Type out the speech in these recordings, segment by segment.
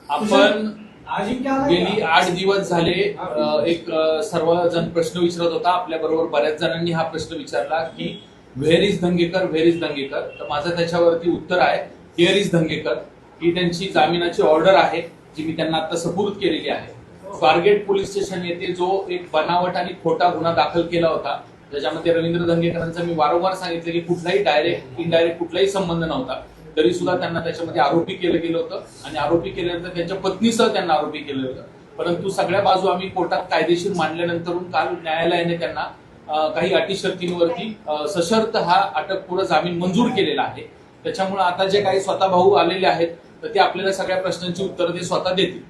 आपण गेली 8 दिवस झाले एक सर्वजण प्रश्न विचारत होता. आपल्या बरोबर बऱ्याच जणांनी हा प्रश्न विचारला की where is Dhangekar, where is Dhangekar. तर माझं त्याच्यावरती उत्तर आहे हिअर इज दंगेकर. ही त्यांची जामिनाची ऑर्डर आहे जी मी त्यांना आता सपूर्द केलेली आहे. स्वारगेट पोलीस स्टेशन येथे जो एक बनावट आणि खोटा गुन्हा दाखल केला होता ज्याच्यामध्ये रवींद्र दंगेकरांचा मी वारंवार सांगितलं की कुठलाही डायरेक्ट इनडायरेक्ट कुठलाही संबंध नव्हता, तरी सुद्धा त्यांना त्याच्यामध्ये आरोपी केलं गेलं होतं आणि आरोपी केल्यानंतर त्यांच्या पत्नीसह त्यांना आरोपी केलं होतं. परंतु सगळ्या बाजू आम्ही कोर्टात कायदेशीर मांडल्यानंतर काल न्यायालयाने त्यांना काही अटी शर्तींवरती सशर्त हा अटकपूर्व जामीन मंजूर केलेला आहे. त्याच्यामुळे आता जे काही स्वतः भाऊ आलेले आहेत तर ते आपल्याला सगळ्या प्रश्नांची उत्तरं ते स्वतः देतील.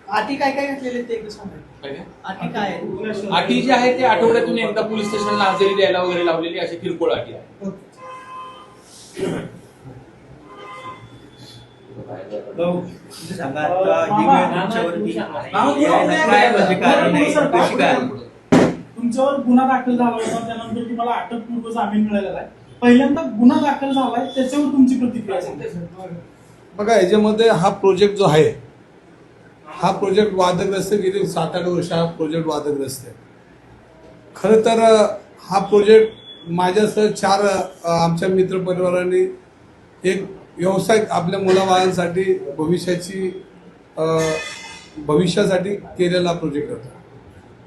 अटी काय काय घातलेले ते सांगा. अटी काय अटी जी आहे ते आठवड्यातून एकदा पोलीस स्टेशनला हजेरी द्यायला वगैरे लावलेली अशी किरकोळ अटी आहे. तुमच्यावर गुन्हा दाखल झाला होता, त्यानंतर तुम्हाला अटकपूर्व जामीन मिळालेला आहे. पहिल्यांदा गुन्हा दाखल झालाय त्याच्यावर तुमची प्रतिक्रिया सांगा. बघा, याच्यामध्ये हा प्रोजेक्ट जो आहे हा प्रोजेक्ट वादग्रस्त, गेली 7-8 वर्ष हा प्रोजेक्ट वादग्रस्त आहे. खरं तर हा प्रोजेक्ट माझ्यासह 4 आमच्या मित्रपरिवारांनी एक व्यवसाय आपल्या मुलाबाळांसाठी भविष्यासाठी केलेला प्रोजेक्ट होता.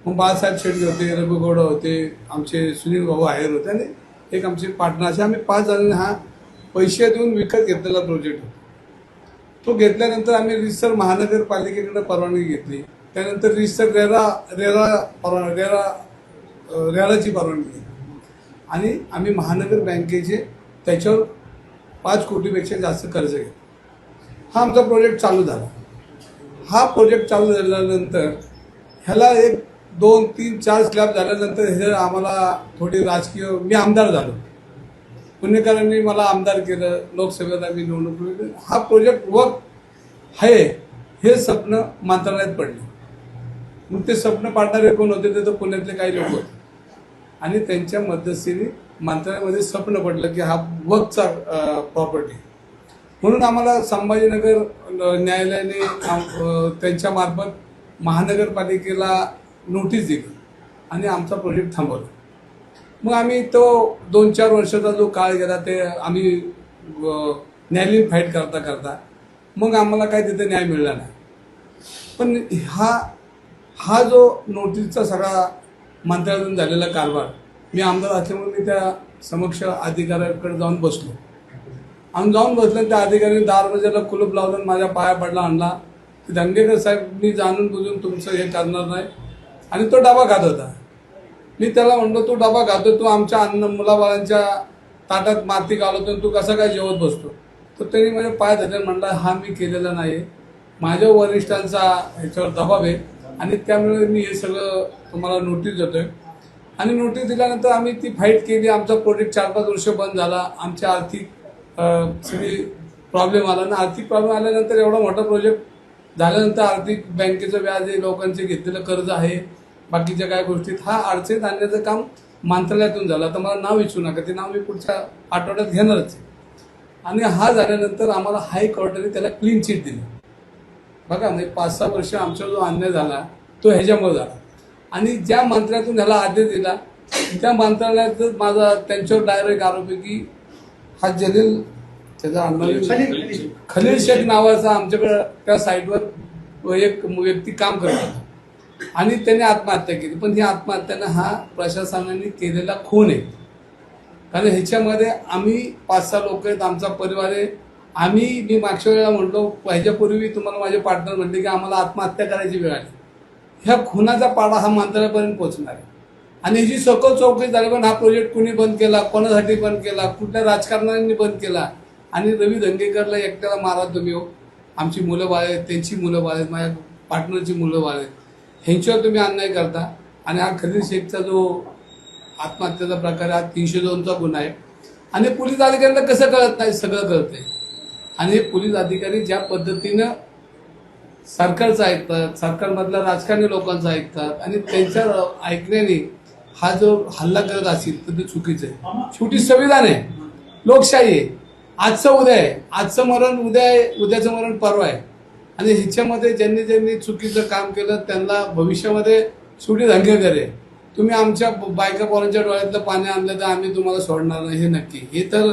मग बाळासाहेब शेट्टी होते, रघुगौड होते, आमचे सुनील भाऊ आहेर होते आणि एक आमचे पार्टनर, असे आम्ही 5 जणांनी हा पैसे देऊन विकत घेतलेला प्रोजेक्ट होता. तो घेतल्यानंतर आम्ही रिसर महानगरपालिकेकडे परवानगी घेतली. त्यानंतर रिसर रेराची परवानगी घेतली आणि आम्ही महानगर बँकेचे त्याच्यावर 5 कोटीपेक्षा जास्त कर्ज घेतलं. हा आमचा प्रोजेक्ट चालू झाला. हा प्रोजेक्ट चालू झाल्यानंतर ह्याला 1, 2, 3, 4 स्लॅब झाल्यानंतर हे आम्हाला थोडी राजकीय, मी आमदार झालो, पुणेकरांनी मला आमदार केलं, लोकसभेला मी निवडणूक. हा प्रोजेक्ट आहे हे स्वप्न मंत्रालयात पडले. मग ते स्वप्न पाडणारे कोण होते ते तर पुण्यातले काही लोक होते आणि त्यांच्या मध्यस्थीने मंत्रालयामध्ये स्वप्न पडलं की हा वक्फचा प्रॉपर्टी. म्हणून आम्हाला संभाजीनगर न्यायालयाने त्यांच्या मार्फत महानगरपालिकेला नोटीस दिली आणि आमचा प्रोजेक्ट थांबवला. मग आम्ही तो 2-4 वर्षाचा जो काळ गेला ते आम्ही न्यायालयीन फाईट करता करता मग आम्हाला काही तिथे न्याय मिळाला नाही. पण हा जो नोटीसचा सगळा मंत्रालयातून झालेला कारभार, मी आमदार असल्यामुळे मी त्या समक्ष अधिकाऱ्याकडे जाऊन बसलो. आम्ही जाऊन बसलं, त्या अधिकाऱ्याने दारवाजाला कुलूप लावलं, माझ्या पाया पडला, आणला की दंगेकर साहेब, मी जाणून बुजून तुमचं हे करणार नाही. आणि तो डबा खात होता. मी त्याला म्हणलो, तू डबा खातो, तू आमच्या मुलाबाळांच्या ताटात माती घालवतो, तू कसं काय जेवत बसतो. तर त्यांनी माझ्या पाय धरले, म्हणला हा मी केलेला नाही, माझ्या वरिष्ठांचा ह्याच्यावर दबाव आहे आणि त्यामुळे मी हे सगळं तुम्हाला नोटीस देतोय. आणि नोटीस दिल्यानंतर आम्ही ती फाईट केली. आमचा प्रोजेक्ट 4-5 वर्ष बंद झाला. आमच्या आर्थिक सगळी प्रॉब्लेम आला आणि आर्थिक प्रॉब्लेम आल्यानंतर एवढा मोठा प्रोजेक्ट झाल्यानंतर आर्थिक बँकेचं व्याज आहे, लोकांचे घेतलेलं कर्ज आहे, बाकीच्या काय गोष्टीत हा अडचणीत आणण्याचं काम मंत्रालयातून झालं. तर मला नाव विचारू नका, ते नाव मी पुढच्या आठवड्यात घेणारच आहे. आणि हा झाल्यानंतर आम्हाला हायकोर्टाने त्याला क्लीन चिट दिली. बघा, म्हणजे 5-6 वर्ष आमचा जो अन्याय झाला तो ह्याच्यामुळे झाला. आणि ज्या मंत्र्यातून ह्याला आदेश दिला त्या मंत्रालयात माझा त्यांच्यावर डायरेक्ट आरोप आहे की हा जलील, त्याचा खलील शेख नावाचा आमच्याकडे त्या साईटवर एक व्यक्ती काम करत होता आणि त्याने आत्महत्या केली. पण ही आत्महत्यानं हा प्रशासनाने केलेला खून आहे. कारण ह्याच्यामध्ये आम्ही 5-6 लोक आहेत, आमचा परिवार आहे. मी मागच्या वेळेला म्हटलो, ह्याच्यापूर्वी तुम्हाला माझे पार्टनर म्हणले की आम्हाला आत्महत्या करायची वेळ आली. ह्या खुनाचा पाडा हा मंत्रालयापर्यंत पोहोचणार आहे. आणि ह्याची सखोल चौकशी झाली. पण हा प्रोजेक्ट कुणी बंद केला, कोणासाठी बंद केला, कुठल्या राजकारणाने बंद केला. आणि रवी दंगेकरला एकट्याला मारा तुम्ही हो. आमची मुलं बाळ आहेत, त्यांची मुलं बाळ आहेत, माझ्या पार्टनरची मुलं बाळ आहेत, ह्यांच्यावर तुम्ही अन्याय करता. आणि हा खलील शेखचा जो आत्महत्येचा प्रकार हा 302चा गुन्हा आहे. आणि पोलीस अधिकाऱ्यांना कसं कळत नाही, सगळं कळतंय. आणि हे पोलीस अधिकारी ज्या पद्धतीनं सरकारचं ऐकतात, सरकारमधल्या राजकारणी लोकांचं ऐकतात आणि त्यांच्या ऐकण्याने हा जो हल्ला करत असेल तर ते चुकीचं आहे. शेवटी संविधान आहे, लोकशाही आहे आजचं उद्या आहे, आजचं मरण उद्या आहे, उद्याचं मरण परवा आहे. आणि ह्याच्यामध्ये ज्यांनी ज्यांनी चुकीचं काम केलं त्यांना भविष्यामध्ये शेवटी दंगेकर आहे. तुम्ही आमच्या बायका पोरांच्या डोळ्यातलं पाणी आणलं तर आम्ही तुम्हाला सोडणार नाही, हे नक्की. हे तर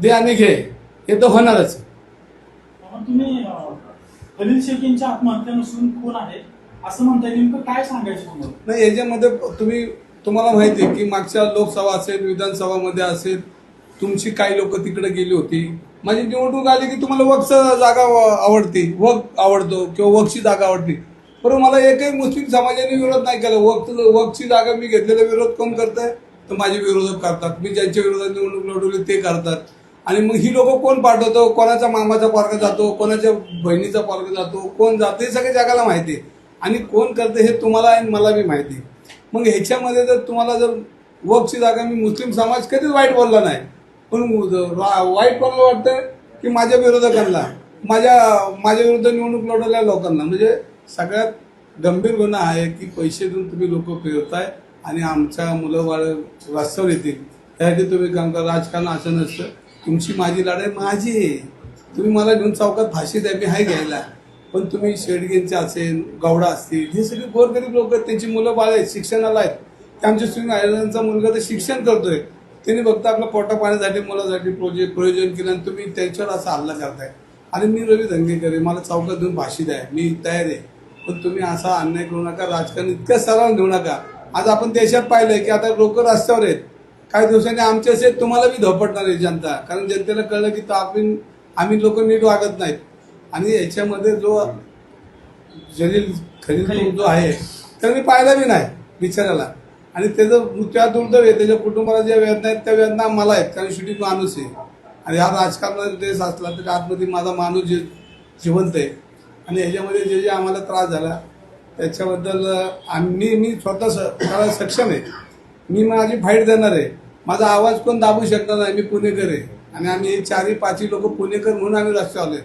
दे आणि घे, हे तर होणारच. मग तुम्ही खलील शेख यांच्या आत्महत्या नसून कोण आहे असं म्हणताय, नेमकं काय सांगायचं तुम्हाला? नाही, याच्यामध्ये तुम्हाला माहिती आहे की मागच्या लोकसभा असेल, विधानसभामध्ये असेल, तुमची काही लोक तिकडे गेली होती. माझी निवडणूक आली की तुम्हाला वक्फ जागा आवडती, वक्फ आवडतो किंवा वक्फची जागा आवडती. बरोबर, मला एकही मुस्लिम समाजाने विरोध नाही केला. वक्फची जागा मी घेतलेला विरोध कोण करताय, तर माझे विरोधक करतात. मी ज्यांच्या विरोधात निवडणूक लढवली ते करतात. आणि मग ही लोक कोण पाठवतो, कोणाचा मामाचा पोरगा जातो, कोणाच्या बहिणीचा पोरगा जातो, कोण जातो, हे सगळे जगाला माहिती आहे. आणि कोण करते हे तुम्हाला आणि मला बी माहिती आहे. मग ह्याच्यामध्ये जर तुम्हाला जर वक्फची जागा, मी मुस्लिम समाज कधीच वाईट बोलला नाही, पण वाईट कोणाला वाटतं की माझ्या विरोधकांना, माझ्या विरुद्ध निवडणूक लढवलेल्या लोकांना. म्हणजे सगळ्यात गंभीर गुन्हा आहे की पैसे देऊन तुम्ही लोक फिरताय आणि आमच्या मुलं बाळ रस्त्यावर येतील त्यासाठी तुम्ही काम करा. राजकारण असं नसतं. तुमची माझी लढाई माझी आहे. तुम्ही मला घेऊन चौकात फाशी द्या, मी हाय घ्यायला. पण तुम्ही शेडगेंचे असेल, गौडा असतील, हे सगळे गोरगरीब लोक आहेत, त्यांची मुलं बाळ आहेत, शिक्षणाला आहेत. ते आमच्या स्टुडंट आयर्लंडचा मुलगा तर शिक्षण करतोय, त्यांनी फक्त आपल्या पोटा पाण्यासाठी मुलासाठी प्रयोजन केलं आणि तुम्ही त्याच्यावर असा हल्ला करताय. आणि मी रवी दंगेकर आहे, मला चौकात देऊन फाशी द्या, मी तयार आहे. पण तुम्ही असा अन्याय करू नका, राजकारण इतक्या सरळ घेऊ नका. आज आपण देशात पाहिलंय की आता लोक रस्त्यावर आहेत. काही दिवसांनी आमच्या असेल तुम्हाला बी धोपटणार आहे जनता, कारण जनतेला कळलं की आम्ही लोक नीट वागत नाहीत. आणि याच्यामध्ये जो खलील जो आहे त्याने पाहिला बी नाही बिचाराला. आणि त्याचं त्या दुर्दैव आहे, त्याच्या कुटुंबाला ज्या वेदना आहेत त्या वेदना मला आहेत, कारण शेवटी माणूस आहे. आणि हा राजकारणाचा देश असला तर आतमध्ये माझा माणूस जिवंत आहे. आणि ह्याच्यामध्ये जे आम्हाला त्रास झाला त्याच्याबद्दल मी स्वतः सक्षम आहे. मी माझी फाईट देणार आहे. माझा आवाज कोण दाबू शकणार नाही. मी पुणेकर आहे आणि आम्ही 4-5 लोक पुणेकर म्हणून आम्ही रस्त्यावर आलोय.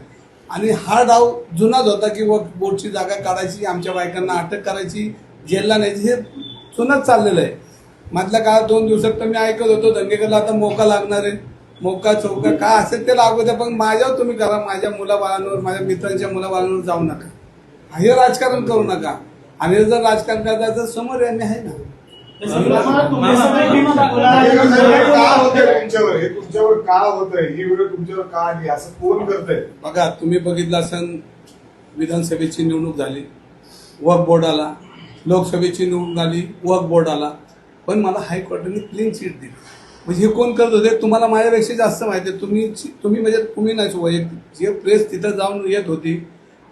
आणि हा डाव जुनाच होता की वक्फ बोर्डची जागा काढायची, आमच्या बायकांना अटक करायची, जेलला न्यायची, हे जुनच चाललेलं आहे. मधल्या काळात 2 दिवसात तर मी ऐकत होतो दंगेकरला आता मोका लागणार आहे. मोका चौका काय असेल ते लागू द्या, पण माझ्यावर तुम्ही करा. माझ्या मुलाबाळांवर, माझ्या मित्रांच्या मुलाबाळांवर जाऊ नका. हे राजकारण करू नका. आणि जर राजकारण करायचं तर समोर यांनी आहे ना. तुमच्यावर का होतंय, ही वेळ तुमच्यावर का आली, असं कोण करतंय? बघा, तुम्ही बघितलं असेल, विधानसभेची निवडणूक झाली, वक्फ बोर्ड आला, लोकसभेची निवडणूक आली, वक्फ बोर्ड आला, पण मला हायकोर्टाने क्लीन चिट दिली. म्हणजे हे कोण करत होते तुम्हाला माझ्यापेक्षा जास्त माहिती आहे. तुम्ही म्हणजे तुम्ही नाही वैयक्तिक, जे प्रेस तिथं जाऊन येत होती,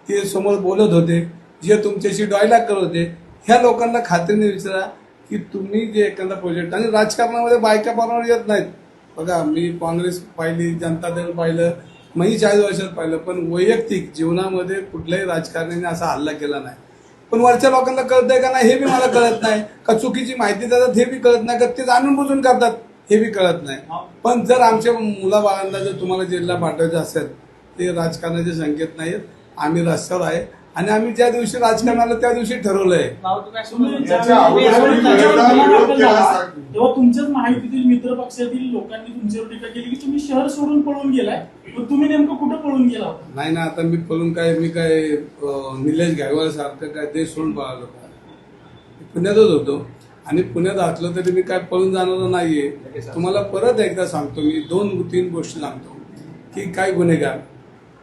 ते समोर बोलत होते, जे तुमच्याशी डायलॉग करत होते, ह्या लोकांना खात्रीने विचारा की तुम्ही जे एखादा प्रोजेक्ट, आणि राजकारणामध्ये बायका पारवर येत नाहीत. बघा, मी काँग्रेस पाहिली, जनता दल पाहिलं, मी 40 वर्षात पाहिलं, पण वैयक्तिक जीवनामध्ये कुठल्याही राजकारण्याने असा हल्ला केला नाही. पण वरच्या लोकांना कळतंय का नाही हे बी मला कळत नाही. का चुकीची माहिती देतात हे बी कळत नाही, का ते जाणून बुजून करतात हे बी कळत नाही. पण जर आमच्या मुलाबाळांना जर तुम्हाला जेलला पाठवायचं असेल, ते राजकारणाचे संकेत नाहीत. आम्ही रस्त्यावर आहे आणि आम्ही ज्या दिवशी राजकारणाला त्या दिवशी ठरवलंय. तेव्हा तुमच्याच माहितीतील मित्र पक्षातील लोकांनी तुमच्यावर टीका केली की तुम्ही शहर सोडून पळून गेलाय. तुम्ही नेमकं कुठं पळून गेला होता? नाही ना, आता मी पळून मी काय निलेश घायवाल सारखं काय देश सोडून पळालो का? पुण्यातच होतो आणि पुण्यात असलो तरी मी काय पळून जाणार नाहीये. तुम्हाला परत एकदा सांगतो, मी 2-3 गोष्टी सांगतो की काय गुन्हेगार,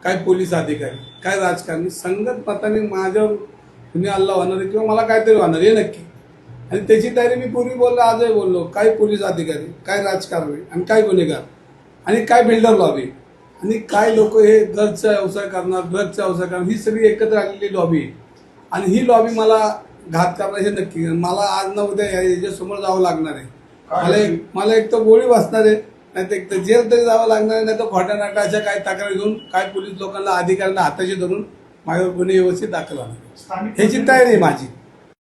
काय पोलीस अधिकारी, काय राजकारणी संगत मताने माझ्यावर कुणी हल्ला होणार आहे किंवा मला काहीतरी होणार हे नक्की. आणि त्याची तयारी मी पूर्वी बोललो, आजही बोललो. काय पोलीस अधिकारी, काय राजकारणी आणि काय गुन्हेगार आणि काय बिल्डर लॉबी आणि काय लोक हे ड्रग्सचा व्यवसाय करणार, ड्रग्सचा व्यवसाय करणार, ही सगळी एकत्र आलेली लॉबी. आणि ही लॉबी मला घात करणार हे नक्की. मला आज ना उद्या याच्यासमोर जावं लागणार आहे. मला एक तर गोळी बसणार आहे, नाही तर एक तर जेल तरी जावं लागणार आहे, नाही तर खोट्या नाट्या अशा काही तक्रारी घेऊन काय पोलीस लोकांना अधिकाऱ्यांना हाताशी धरून माझ्यावर गुन्हे व्यवस्थित दाखल होणार. ह्याची तयारी आहे माझी.